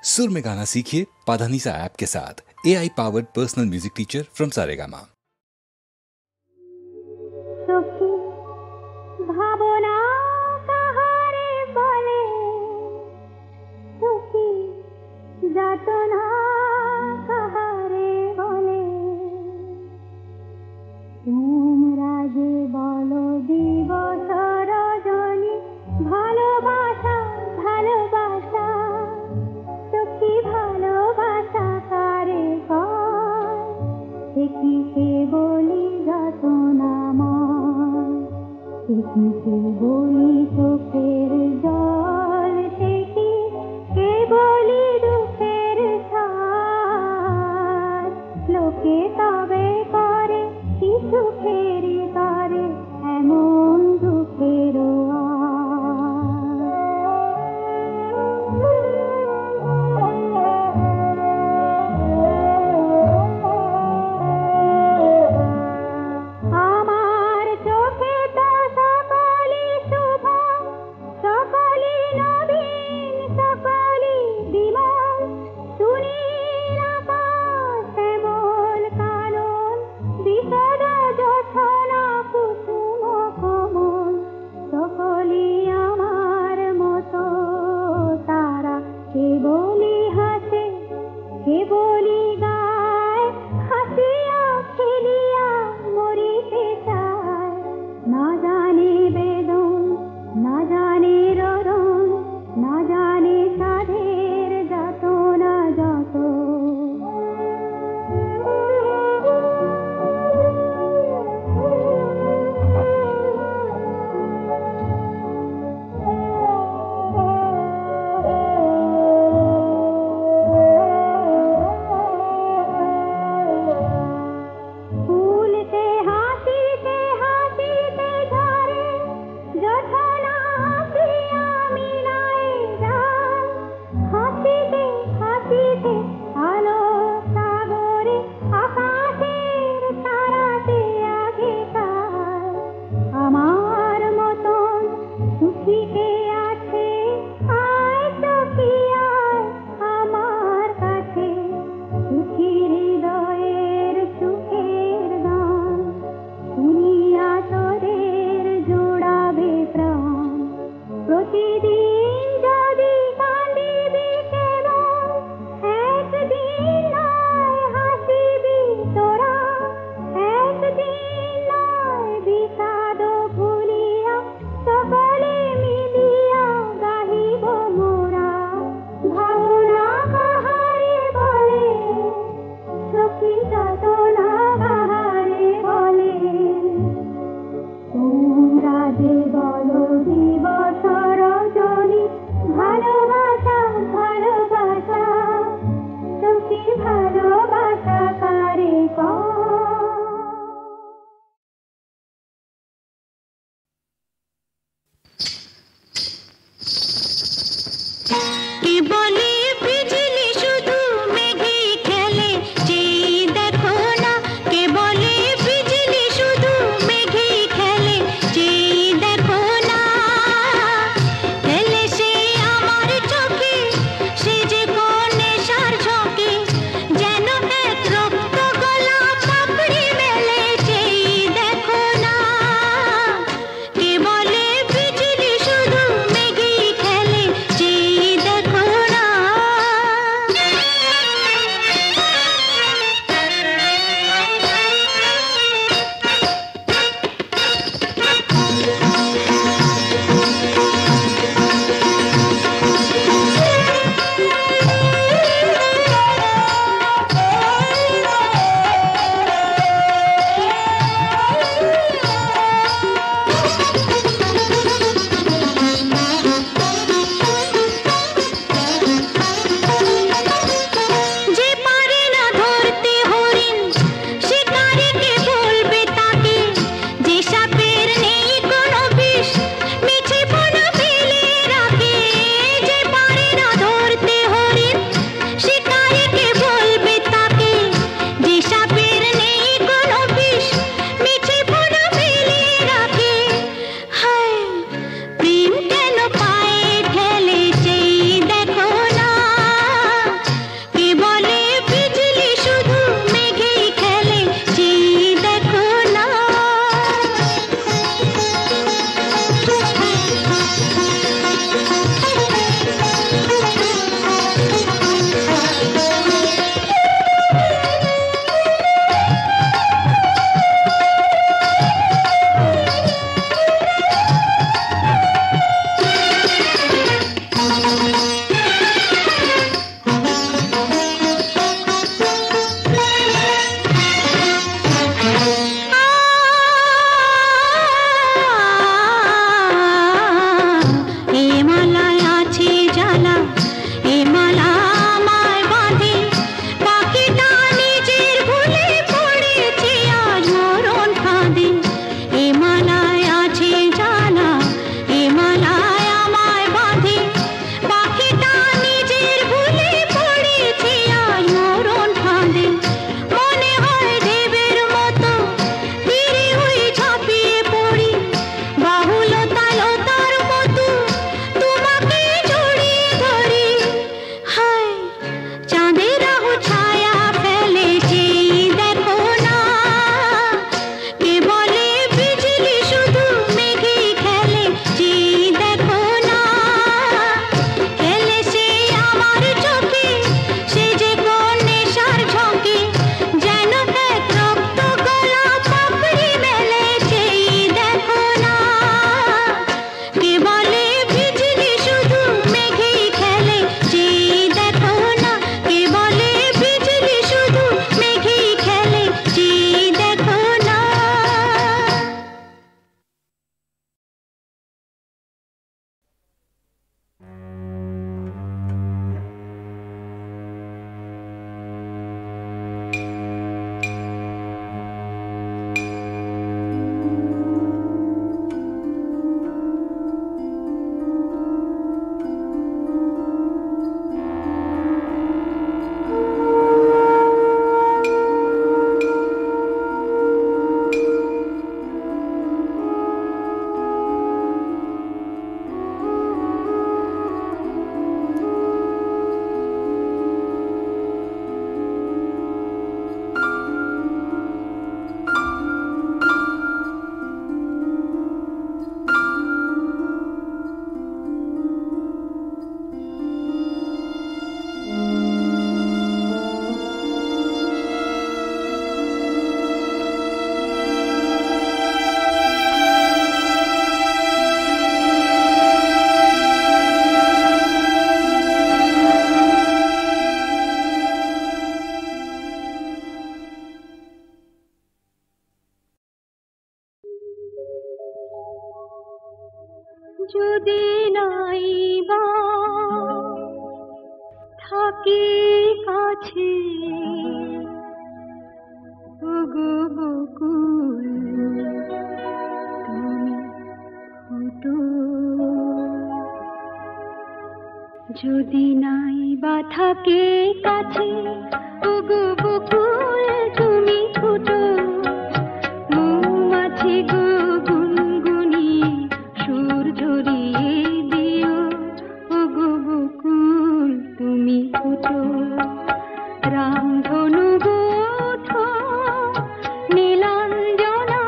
सुर में गाना सीखिए पाधानीसा ऐप के साथ। AI powered personal music teacher from Saregama. ভাবনা কাহারে বলে সুখী যাতনা কাহারে বলে তোমরা যে বলো দিবস রজনী ভালোবাসা ভালোবাসা সুখী ভালোবাসা কারে কয় দেখি কে বলি যাতনা কে বলি চোখের জল থেকে কে বলি দুঃখের ছায় লোকে তবে করে কি সুখের করে এমন দুঃখের থাকি কাছে ওগো বকুল তুমি ফুটো যদি নাই বা থাকে কাছে ওগো বকুল তুমি ফুটো মৌমাছি গো গুনগুনিয়ে সুর ঝরিয়ে দিও ওগো বকুল তুমি ফুটো রামধনু গো ওঠো নীলাঞ্জনা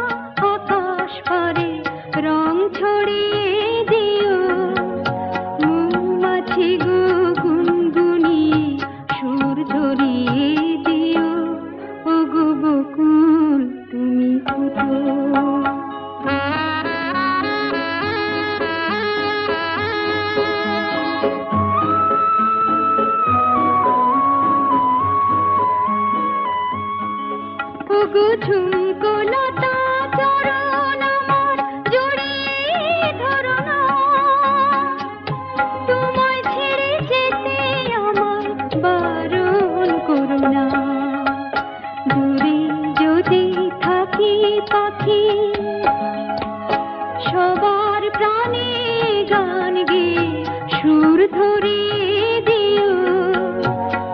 আকাশ পারে রং ছড়িয়ে দিও মৌমাছি গো গুনগুনিয়ে সুর ঝরিয়ে দিও ওগো বকুল তুমি ফুটো ওগো ঝুমকো লতা চরণ আমার জড়িয়ে ধরো না তোমায় ছেড়ে যেতে আমায় বারণ করো না দূরে যদি থাকি পাখি সবার প্রাণে গান গেয়ে সুর ধরিয়ে দিও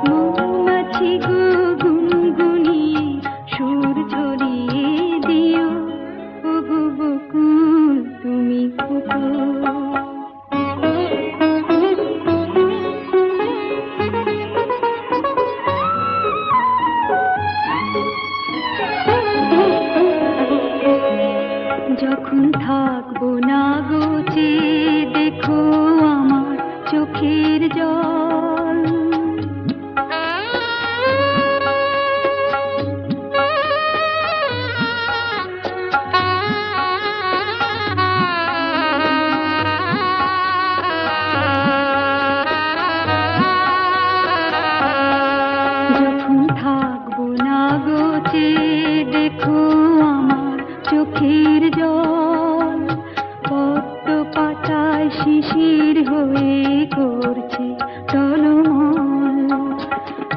মৌমাছি গো গুনগুনিয়ে সুর ঝরিয়ে দিও ওগো বকুল তুমি ফুটো যখন থাকবো না গো চেয়ে দেখো আমার চোখের জল যখন থাকবো না গো চেয়ে দেখো আমার চোখের জল পদ্ম পাতায় শিশির হয়ে করছে টলমল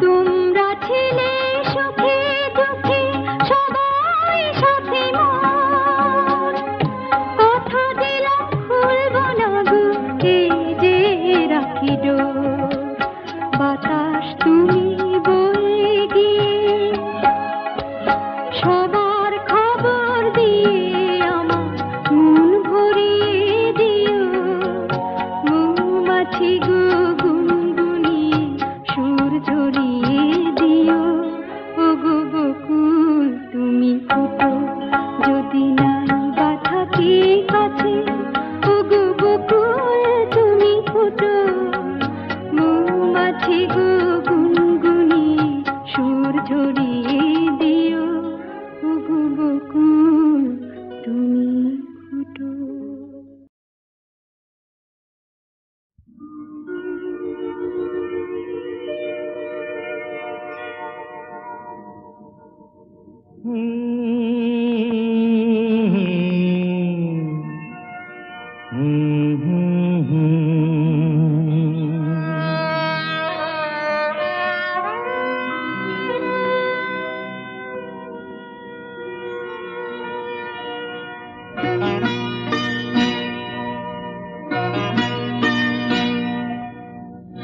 তোমরা ছিলে সুখে দুঃখে সবাই সাথে মন কথা দিলাম খুলবো না গো এই যে রাখি ডোর বাতাস তুমি বয়ে গিয়ে সবার খবর দিয়ে আমার মন ভরিয়ে দিও মৌমাছি গো গুনগুনিয়ে সুর ঝরিয়ে দিও ওগো বকুল তুমি ফুটো যদি নাই বা থাকি কাছে ওগো বকুল তুমি ফুটো মৌমাছি গো গুনগুনিয়ে সুর ঝরিয়ে দিও ওগো বকুল তুমি ফুটো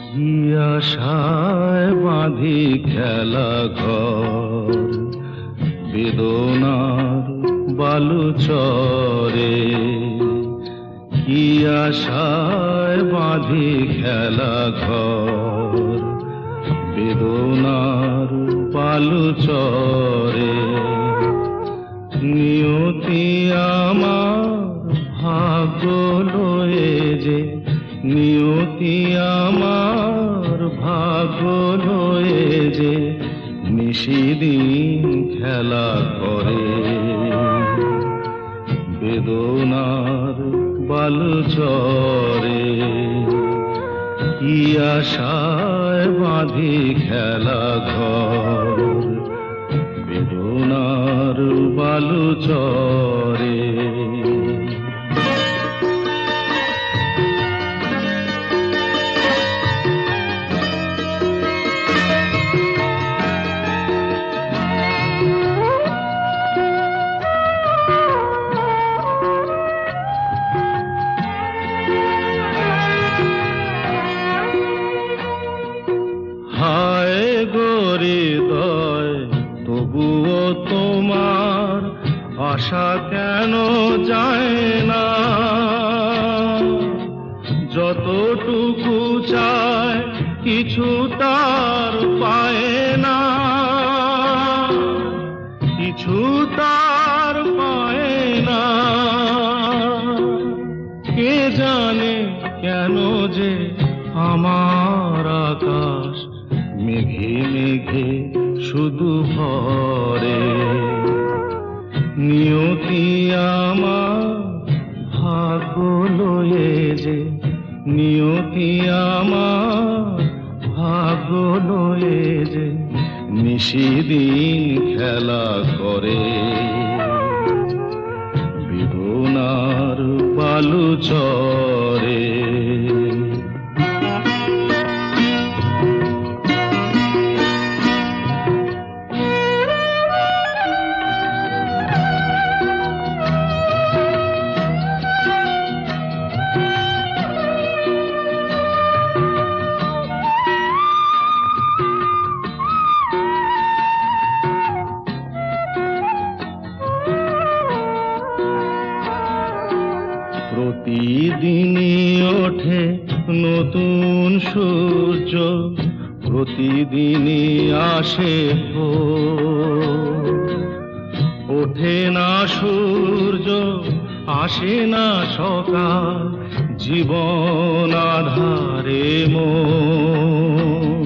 কি আশায় বাঁধি খেলা ঘর বেদনার বালু চরে কি আশায় বাঁধি খেলা ঘর বেদনার বালু চরে নিয়তি আমার ভাগ্য লয়ে যে নিয়তি আমার ভাগ্য লয়ে যে নিশিদিন খেলা করে বেদনার বালু চরে কি আশায় বাঁধি খেলা ঘর বেদনার বালু চরে হায় গো হৃদয়, তবুও তোমার আশা কেন যায় না? যতটুকু চায় কিছু তার পায় না, কিছু তার পায় না। কে জানে কেন যে আমার আকাশ মেঘে মেঘে শুধু ভরে। নিয়তি আমার ভাগ্য লয়ে যে, নিয়তি আমার ভাগ্য লয়ে যে নিশিদিন খেলা করে। বেদনার বালু চরে। প্রতিদিনই ওঠে নতুন সূর্য, প্রতিদিনই আসে ভোর। ওঠে না সূর্য, আসে না সকাল, জীবন আধারে মোর,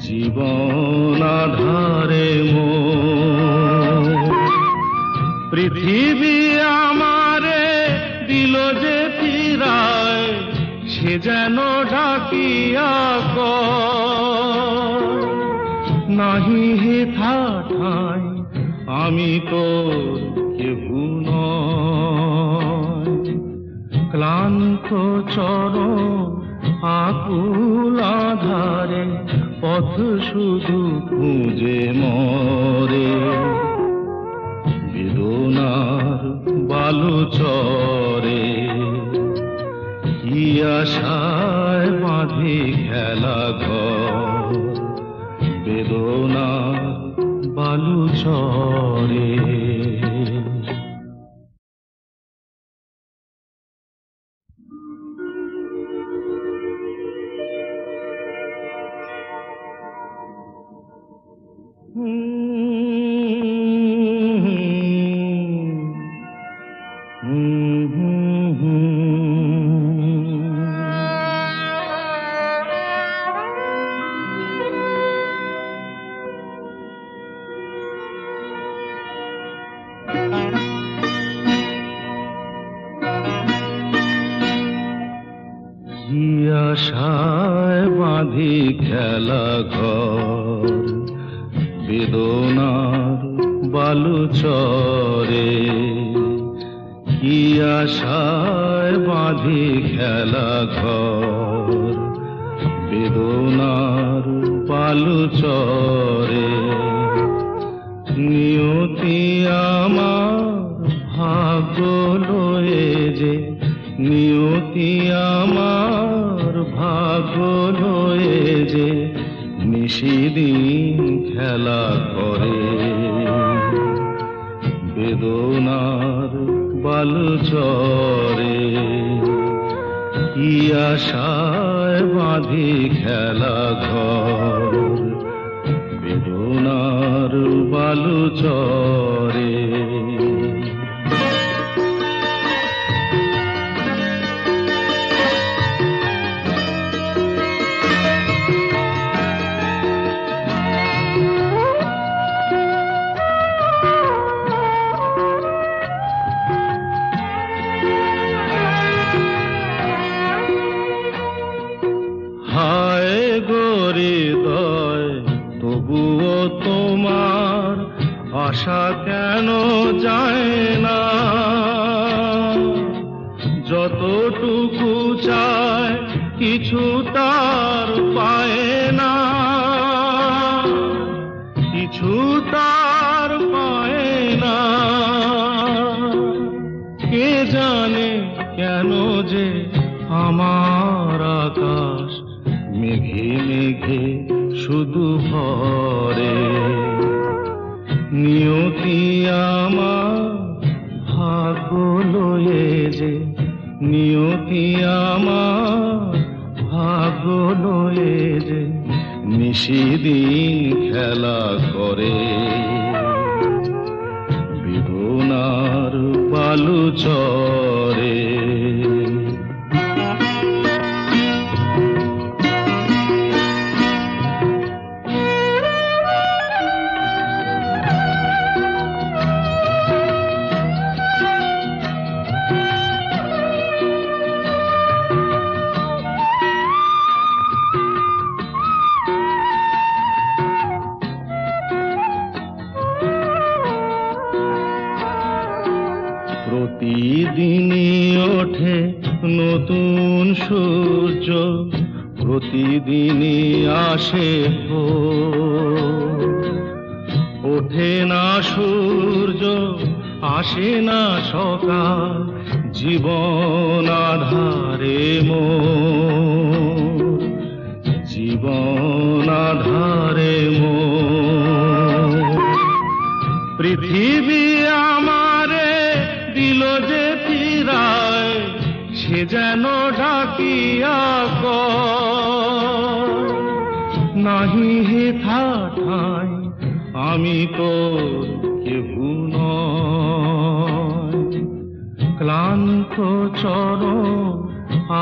জীবন আধারে মোর। পৃথিবী আমারে দিল যে ফিরায়, সে যেন ডাকিয়া কয়, নাহি হেথা ঠাই আমি তোর কেহু নয়। ক্লান্ত চরণ আকুল আধারে পথ শুধু খুঁজে মরে। বেদনার বালু চরে, কি আশায় বাঁধি খেলা ঘর। বেদনার বালু চরে। কি আশায় বাঁধি খেলা ঘর। বেদনার বালু চরে, কি আশায় বাঁধি খেলা ঘর। বেদনার বালু চরে। নিয়তি আমার ভাগ্য লয়ে যে, নিয়তি আমার ভাগ্য লয়ে যে নিশিদিন খেলা করে। বেদনার বালু চরে, কি আশায় বাঁধি খেলা ঘর। বেদনার বালু চরে। হায় গো হৃদয়, তবুও তোমার আশা কেন যায় না? যতটুকু চায় কিছু তার পায় না, কিছু তার পায় না। কে জানে কেন যে আমার আকাশ মেঘে মেঘে শুধু ভরে। নিয়তি আমার ভাগ্য লয়ে যে, নিয়তি আমার ভাগ্য লয়ে যে নিশিদিন খেলা করে। বেদনার বালু চরে। প্রতিদিনই ওঠে নতুন সূর্য, প্রতিদিনই আসে ভোর। ওঠে না সূর্য, আসে না সকাল, জীবন আধারে মোর, জীবন আধারে মোর। পৃথিবী আমারে দিল যে ফিরায়, সে যেন ডাকিয়া কয়, নাহি হে ঠাই আমি তোর কেহু নয়। ক্লান্ত চরণ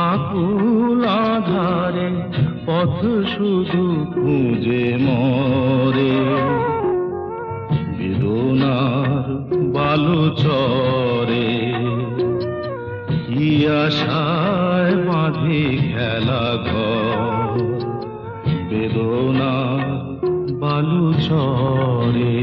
আকুল আধারে পথ শুধু খুঁজে মরে। বেদনার বালু চরে, কি আশায় বাঁধি খেলা ঘর। বেদনার বালু চরে।